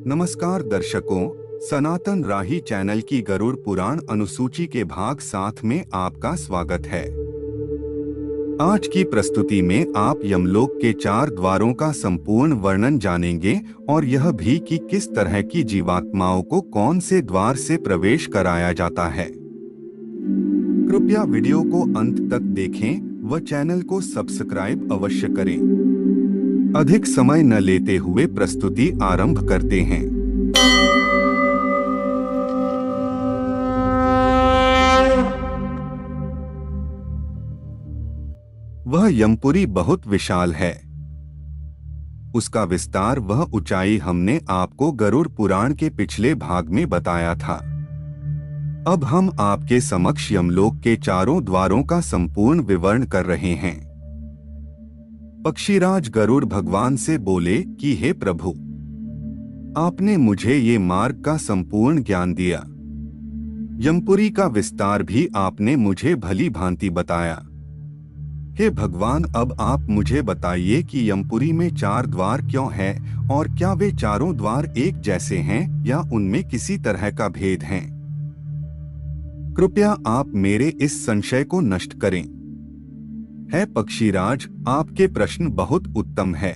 नमस्कार दर्शकों, सनातन राही चैनल की गरुड़ पुराण अनुसूची के भाग 7 में आपका स्वागत है। आज की प्रस्तुति में आप यमलोक के 4 द्वारों का संपूर्ण वर्णन जानेंगे और यह भी कि किस तरह की जीवात्माओं को कौन से द्वार से प्रवेश कराया जाता है। कृपया वीडियो को अंत तक देखें व चैनल को सब्सक्राइब अवश्य करें। अधिक समय न लेते हुए प्रस्तुति आरंभ करते हैं। वह यमपुरी बहुत विशाल है। उसका विस्तार वह ऊंचाई हमने आपको गरुड़ पुराण के पिछले भाग में बताया था। अब हम आपके समक्ष यमलोक के 4 द्वारों का संपूर्ण विवरण कर रहे हैं। पक्षीराज गरुड़ भगवान से बोले कि हे प्रभु, आपने मुझे ये मार्ग का संपूर्ण ज्ञान दिया। यमपुरी का विस्तार भी आपने मुझे भली भांति बताया। हे भगवान, अब आप मुझे बताइए कि यमपुरी में 4 द्वार क्यों हैं और क्या वे चारों द्वार एक जैसे हैं या उनमें किसी तरह का भेद है। कृपया आप मेरे इस संशय को नष्ट करें। है पक्षीराज, आपके प्रश्न बहुत उत्तम है।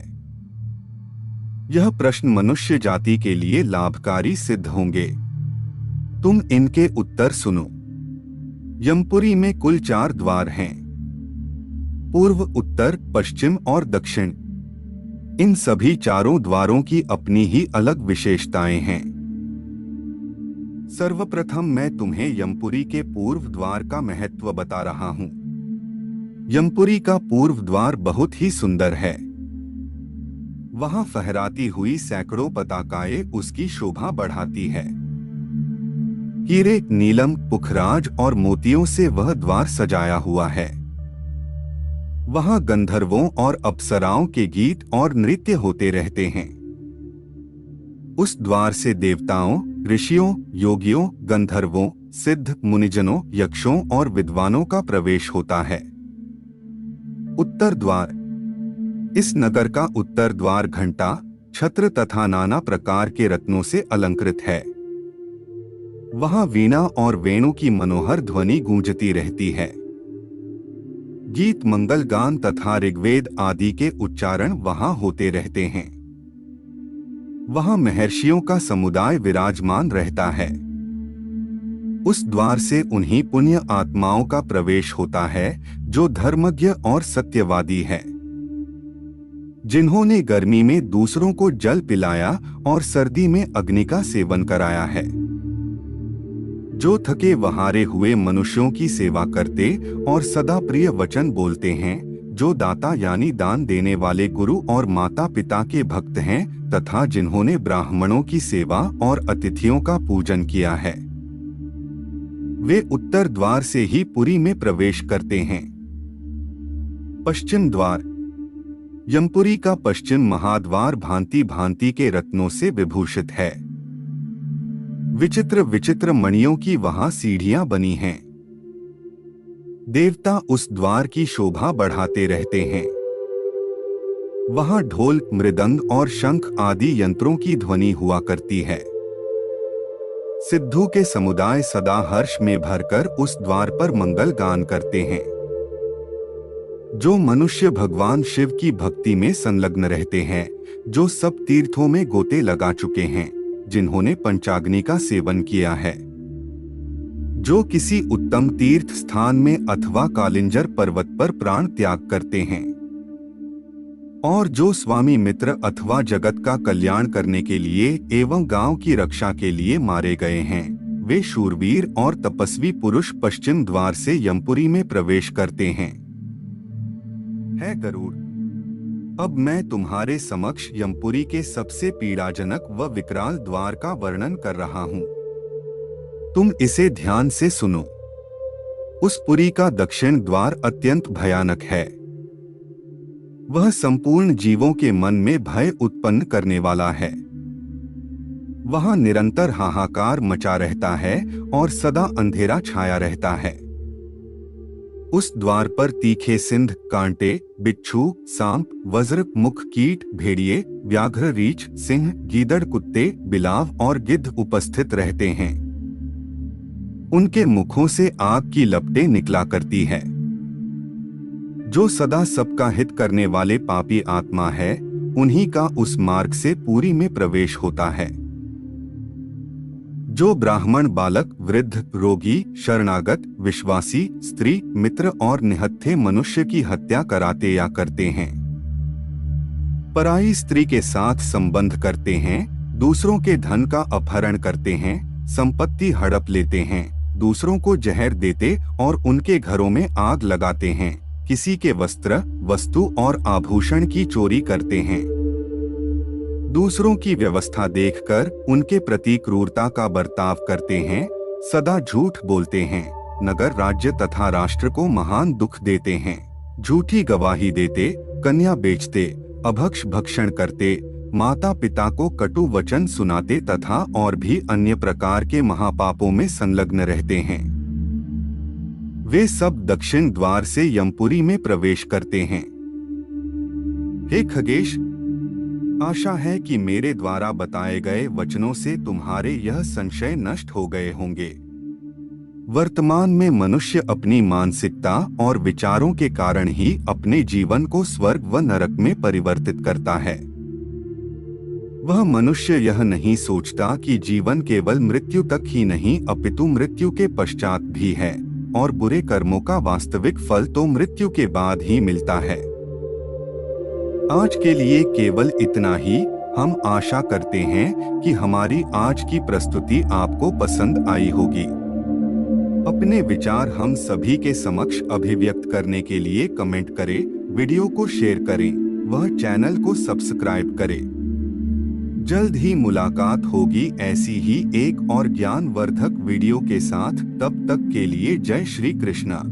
यह प्रश्न मनुष्य जाति के लिए लाभकारी सिद्ध होंगे। तुम इनके उत्तर सुनो। यमपुरी में कुल 4 द्वार हैं। पूर्व, उत्तर, पश्चिम और दक्षिण। इन सभी 4 द्वारों की अपनी ही अलग विशेषताएं हैं। सर्वप्रथम मैं तुम्हें यमपुरी के पूर्व द्वार का महत्व बता रहा हूं। यमपुरी का पूर्व द्वार बहुत ही सुंदर है। वहां फहराती हुई सैकड़ों पताकाएं उसकी शोभा बढ़ाती है। हीरे, नीलम, पुखराज और मोतियों से वह द्वार सजाया हुआ है। वहां गंधर्वों और अप्सराओं के गीत और नृत्य होते रहते हैं। उस द्वार से देवताओं, ऋषियों, योगियों, गंधर्वों, सिद्ध, मुनिजनों, यक्षों और विद्वानों का प्रवेश होता है। उत्तर द्वार। इस नगर का उत्तर द्वार घंटा, छत्र तथा नाना प्रकार के रत्नों से अलंकृत है। वहां वीणा और वेणु की मनोहर ध्वनि गूंजती रहती है। गीत, मंगल गान तथा ऋग्वेद आदि के उच्चारण वहां होते रहते हैं। वहां महर्षियों का समुदाय विराजमान रहता है। उस द्वार से उन्हीं पुण्य आत्माओं का प्रवेश होता है जो धर्मज्ञ और सत्यवादी है, जिन्होंने गर्मी में दूसरों को जल पिलाया और सर्दी में अग्नि का सेवन कराया है, जो थके वहारे हुए मनुष्यों की सेवा करते और सदा प्रिय वचन बोलते हैं, जो दाता यानी दान देने वाले गुरु और माता पिता के भक्त हैं तथा जिन्होंने ब्राह्मणों की सेवा और अतिथियों का पूजन किया है। वे उत्तर द्वार से ही पुरी में प्रवेश करते हैं। पश्चिम द्वार। यमपुरी का पश्चिम महाद्वार भांति भांति के रत्नों से विभूषित है। विचित्र विचित्र मणियों की वहां सीढ़ियां बनी हैं। देवता उस द्वार की शोभा बढ़ाते रहते हैं। वहां ढोल, मृदंग और शंख आदि यंत्रों की ध्वनि हुआ करती है। सिद्धों के समुदाय सदा हर्ष में भरकर उस द्वार पर मंगल गान करते हैं। जो मनुष्य भगवान शिव की भक्ति में संलग्न रहते हैं, जो सब तीर्थों में गोते लगा चुके हैं, जिन्होंने पंचाग्नि का सेवन किया है, जो किसी उत्तम तीर्थ स्थान में अथवा कालिंजर पर्वत पर प्राण त्याग करते हैं, और जो स्वामी मित्र अथवा जगत का कल्याण करने के लिए एवं गांव की रक्षा के लिए मारे गए हैं, वे शूरवीर और तपस्वी पुरुष पश्चिम द्वार से यमपुरी में प्रवेश करते हैं। है गरुड़, अब मैं तुम्हारे समक्ष यमपुरी के सबसे पीड़ाजनक व विकराल द्वार का वर्णन कर रहा हूं। तुम इसे ध्यान से सुनो। उस पुरी का दक्षिण द्वार अत्यंत भयानक है। वह संपूर्ण जीवों के मन में भय उत्पन्न करने वाला है। वहां निरंतर हाहाकार मचा रहता है और सदा अंधेरा छाया रहता है। उस द्वार पर तीखे सिंध, कांटे, बिच्छू, सांप, वज्र, मुख कीट, भेड़िए, व्याघ्र, रीछ, सिंह, गीदड़, कुत्ते, बिलाव और गिद्ध उपस्थित रहते हैं। उनके मुखों से आग की लपटें निकला करती है। जो सदा सबका हित करने वाले पापी आत्मा है, उन्हीं का उस मार्ग से पुरी में प्रवेश होता है। जो ब्राह्मण, बालक, वृद्ध, रोगी, शरणागत, विश्वासी, स्त्री, मित्र और निहत्थे मनुष्य की हत्या कराते या करते हैं, पराई स्त्री के साथ संबंध करते हैं, दूसरों के धन का अपहरण करते हैं, संपत्ति हड़प लेते हैं, दूसरों को जहर देते और उनके घरों में आग लगाते हैं, किसी के वस्त्र, वस्तु और आभूषण की चोरी करते हैं, दूसरों की व्यवस्था देखकर उनके प्रति क्रूरता का बर्ताव करते हैं, सदा झूठ बोलते हैं, नगर, राज्य तथा राष्ट्र को महान दुख देते हैं, झूठी गवाही देते, कन्या बेचते, अभक्ष भक्षण करते, माता पिता को कटु वचन सुनाते तथा और भी अन्य प्रकार के महापापों में संलग्न रहते हैं, वे सब दक्षिण द्वार से यमपुरी में प्रवेश करते हैं। हे खगेश, आशा है कि मेरे द्वारा बताए गए वचनों से तुम्हारे यह संशय नष्ट हो गए होंगे। वर्तमान में मनुष्य अपनी मानसिकता और विचारों के कारण ही अपने जीवन को स्वर्ग व नरक में परिवर्तित करता है। वह मनुष्य यह नहीं सोचता कि जीवन केवल मृत्यु तक ही नहीं अपितु मृत्यु के पश्चात भी है और बुरे कर्मों का वास्तविक फल तो मृत्यु के बाद ही मिलता है। आज के लिए केवल इतना ही। हम आशा करते हैं कि हमारी आज की प्रस्तुति आपको पसंद आई होगी। अपने विचार हम सभी के समक्ष अभिव्यक्त करने के लिए कमेंट करें, वीडियो को शेयर करें, वह चैनल को सब्सक्राइब करें। जल्द ही मुलाकात होगी ऐसी ही एक और ज्ञानवर्धक वीडियो के साथ। तब तक के लिए जय श्री कृष्णा।